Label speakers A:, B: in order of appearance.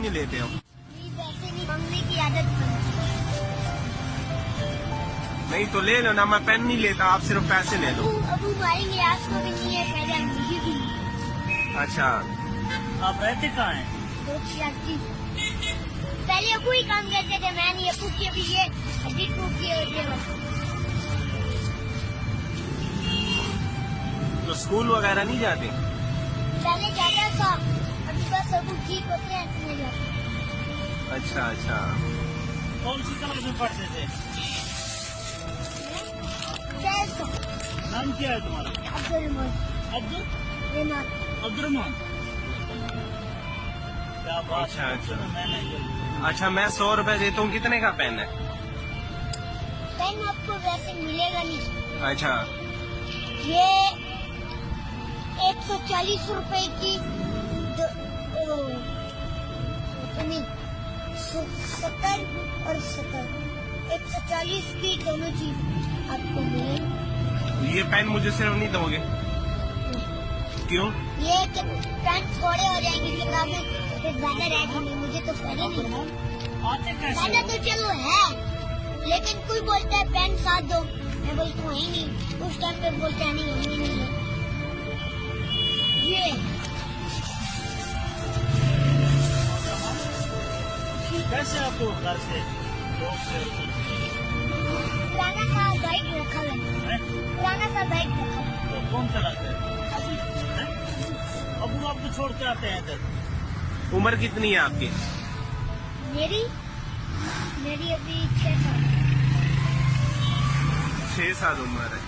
A: नहीं लेते हो?
B: पैसे नहीं मांगने की आदत बनी।
A: नहीं तो ले लो ना, मैं पेन नहीं लेता, आप सिर्फ पैसे ले लो।
B: अबू मारेंगे, आपको भी नहीं है फायदा, मुझे भी नहीं।
A: अच्छा,
C: आप रहते कहाँ हैं?
B: पहले अबू ही काम करते थे, मैं नहीं। अबू की अभी ये हड्डी टूटी है।
A: तो स्कूल वगैरह नहीं जाते?
B: पहले जाता था, अभी बस अबू ठीक होते हैं तो नहीं जाते।
A: अच्छा अच्छा।
C: कौन सी क्लास में पढ़ते थे? नाम क्या है तुम्हारा?
B: अब्दुल
C: अब्दुलरहमान। क्या बात
A: अच्छा
C: है,
A: अच्छा।
C: मैं नहीं जानता।
A: अच्छा, मैं 100 रुपए देता हूँ, कितने का पेन है?
B: पेन आपको वैसे मिलेगा नहीं।
A: अच्छा,
B: ये 140 रुपए की 70 और 70 140 की दोनों चीज आपको मिलेगी।
A: ये पेन मुझे सिर्फ नहीं दोगे? क्यों?
B: ये कि पेन थोड़े हो जाएंगे, किताबें फिर ज्यादा रहेंगी, मुझे तो पहले नहीं।
C: आते कैसे
B: पहले
C: हो?
B: तो चलो है, लेकिन कोई बोलता है पेन साथ दो, मैं बोलता हूँ ही नहीं। उस टाइम पे बोलता है नहीं, हमने नहीं है। ये
C: कैसे आपको घर से लोग से
B: पुराना सा बाइक रखा है,
C: हैं?
B: पुराना सा बाइक रखा है।
C: तो कौन चलाते हैं? अबू आपको छोड़ के आते हैं इधर।
A: उम्र कितनी है आपकी?
B: मेरी अभी 6 साल।
A: 6 साल उम्र है।